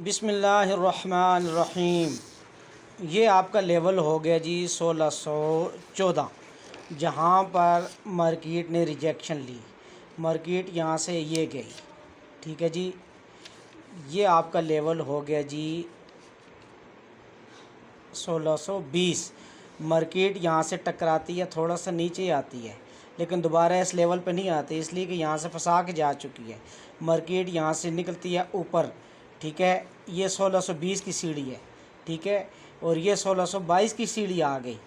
बिस्मिल्लाहिर्रहमानिर्रहीम। ये आपका लेवल हो गया जी 1614, जहाँ पर मार्केट ने रिजेक्शन ली। मार्केट यहाँ से ये गई, ठीक है जी। ये आपका लेवल हो गया जी 1620। मार्केट यहाँ से टकराती है, थोड़ा सा नीचे आती है, लेकिन दोबारा इस लेवल पे नहीं आती, इसलिए कि यहाँ से फंसा के जा चुकी है। मार्केट यहाँ से निकलती है ऊपर, ठीक है। ये 1620 की सीढ़ी है, ठीक है, और ये 1622 की सीढ़ी आ गई।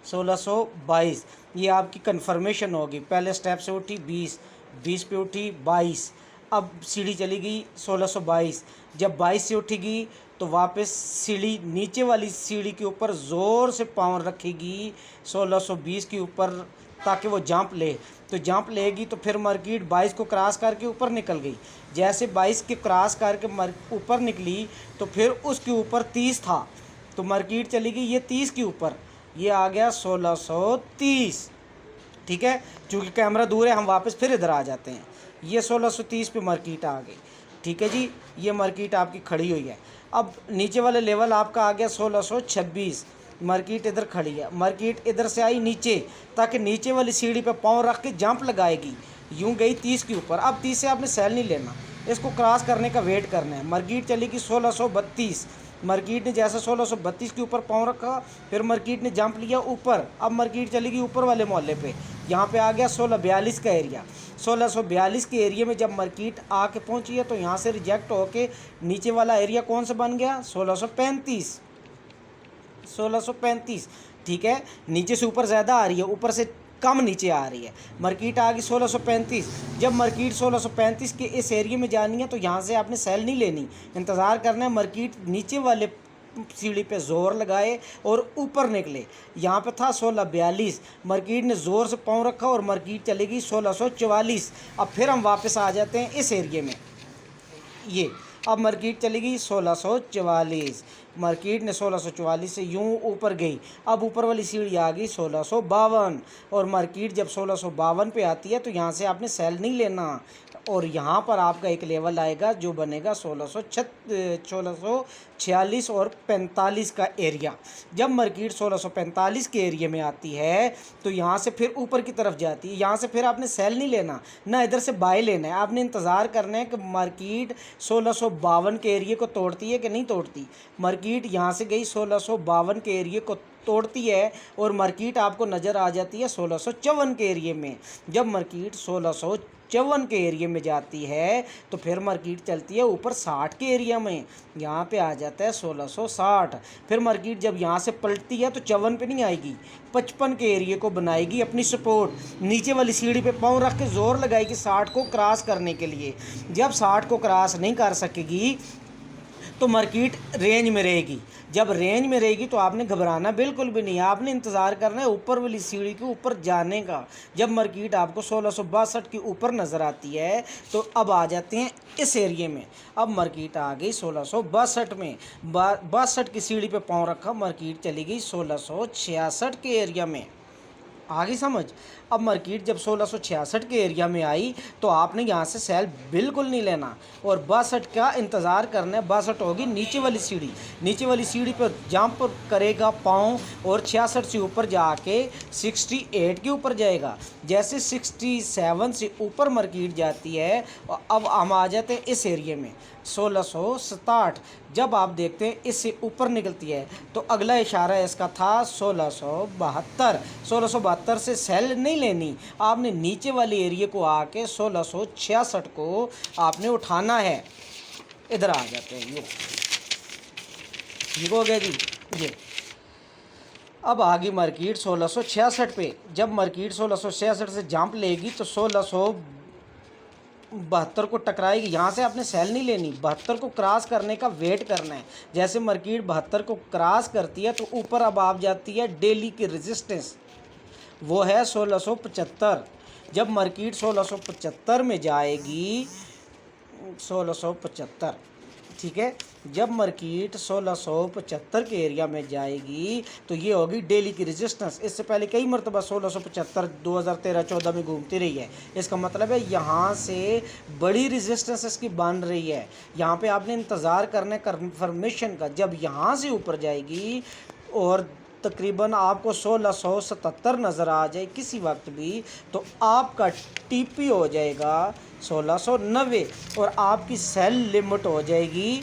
1622 ये आपकी कन्फर्मेशन होगी। पहले स्टेप से उठी 20, 20 पे उठी 22, अब सीढ़ी चली गई 1622। जब 22 से उठेगी तो वापस सीढ़ी, नीचे वाली सीढ़ी के ऊपर ज़ोर से पाँव रखेगी 1620 के ऊपर, ताकि वो जंप ले। तो जंप लेगी तो फिर मार्केट 22 को क्रॉस करके ऊपर निकल गई। जैसे 22 के क्रॉस करके ऊपर निकली तो फिर उसके ऊपर 30 था, तो मार्केट चली गई ये 30 के ऊपर, ये आ गया 1630, ठीक है। चूँकि कैमरा दूर है, हम वापस फिर इधर आ जाते हैं। ये 1630 पे मार्केट आ गई, ठीक है जी। ये मार्केट आपकी खड़ी हुई है। अब नीचे वाले लेवल आपका आ गया 1626। मार्केट इधर खड़ी है, मार्केट इधर से आई नीचे, ताकि नीचे वाली सीढ़ी पे पाँव रख के जंप लगाएगी। यूं गई 30 के ऊपर। अब 30 से आपने सेल नहीं लेना, इसको क्रॉस करने का वेट करना है। मार्केट चलेगी 1632। मार्केट ने जैसा 1632 के ऊपर पाँव रखा, फिर मार्केट ने जंप लिया ऊपर। अब मार्केट चलेगी ऊपर वाले मोहल्ले पे, यहाँ पे आ गया 1642 का एरिया। 1642 के एरिया में जब मार्केट आके पहुँची है तो यहाँ से रिजेक्ट होके नीचे वाला एरिया कौन सा बन गया? 1635। 1635, ठीक है। नीचे से ऊपर ज़्यादा आ रही है, ऊपर से कम नीचे आ रही है। मार्केट आ गई 1635। जब मार्केट 1635 के इस एरिया में जानी है तो यहाँ से आपने सेल नहीं लेनी, इंतज़ार करना है मार्केट नीचे वाले सीढ़ी पे ज़ोर लगाए और ऊपर निकले। यहाँ पे था 1642, मार्केट ने ज़ोर से पाँव रखा और मार्केट चलेगी 1644। अब फिर हम वापस आ जाते हैं इस एरिया में। ये अब मार्केट चली गई 1644। मार्केट ने 1644 से यूं ऊपर गई, अब ऊपर वाली सीढ़ी आ गई 1652। और मार्केट जब 1652 पे आती है तो यहाँ से आपने सेल नहीं लेना, और यहाँ पर आपका एक लेवल आएगा जो बनेगा 1646 और 45 का एरिया। जब मार्केट 1645 के एरिया में आती है तो यहाँ से फिर ऊपर की तरफ जाती है। यहाँ से फिर आपने सेल नहीं लेना, ना इधर से बाय लेना है, आपने इंतज़ार करना है कि मार्केट 1652 के एरिया को तोड़ती है कि नहीं तोड़ती। मार्केट यहाँ से गई 1652 के एरिया को तोड़ती है और मार्केट आपको नज़र आ जाती है 1654 के एरिया में। जब मार्केट 1654 के एरिया में जाती है तो फिर मार्केट चलती है ऊपर 60 के एरिया में, यहाँ पे आ जाता है 1660। फिर मार्केट जब यहाँ से पलटती है तो 54 पे नहीं आएगी, 55 के एरिया को बनाएगी अपनी सपोर्ट। नीचे वाली सीढ़ी पे पाँव रख के ज़ोर लगाएगी 60 को क्रॉस करने के लिए। जब 60 को क्रॉस नहीं कर सकेगी तो मार्केट रेंज में रहेगी। जब रेंज में रहेगी तो आपने घबराना बिल्कुल भी नहीं, आपने इंतज़ार करना है ऊपर वाली सीढ़ी के ऊपर जाने का। जब मार्केट आपको 1662 के ऊपर नज़र आती है तो अब आ जाते हैं इस एरिए में। अब मार्केट आ गई 1662 में, 62 की सीढ़ी पे पाँव रखा, मार्केट चली गई 1666 के एरिया में। आगे समझ। अब मार्केट जब 1666 के एरिया में आई तो आपने यहाँ से सेल बिल्कुल नहीं लेना और 62 का इंतज़ार करना है। 62 होगी नीचे वाली सीढ़ी, नीचे वाली सीढ़ी पर जंप करेगा पाँव और 66 से ऊपर जाके 68 के ऊपर जाएगा। जैसे 67 से ऊपर मार्केट जाती है, अब हम आ जाते हैं इस एरिया में 1667। जब आप देखते हैं इससे ऊपर निकलती है तो अगला इशारा इसका था 1672। 1672 से सेल नहीं लेनी, आपने नीचे वाले एरिया को आके 1666 को आपने उठाना है। इधर आ जाते हैं, ये हो गया जी। ये अब आ गई मार्केट 1666 पे। जब मार्केट 1666 से जंप लेगी तो 1672 को टकराएगी। यहाँ से आपने सेल नहीं लेनी, 72 को क्रॉस करने का वेट करना है। जैसे मार्केट 72 को क्रॉस करती है तो ऊपर अब आप जाती है डेली की रेजिस्टेंस, वो है 1675। जब मार्केट 1675 में जाएगी, 1675, ठीक है। जब मार्केट 1675 के एरिया में जाएगी तो ये होगी डेली की रेजिस्टेंस। इससे पहले कई मरतबा 1675 2013-14 में घूमती रही है। इसका मतलब है यहाँ से बड़ी रेजिस्टेंस इसकी बन रही है। यहाँ पे आपने इंतज़ार करना है कन्फर्मेशन का। जब यहाँ से ऊपर जाएगी और तकरीबन आपको 1677 नज़र आ जाए किसी वक्त भी, तो आपका टीपी हो जाएगा 1690 और आपकी सेल लिमिट हो जाएगी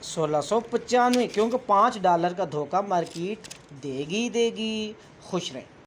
1695, क्योंकि $5 का धोखा मार्केट देगी। खुश रहें।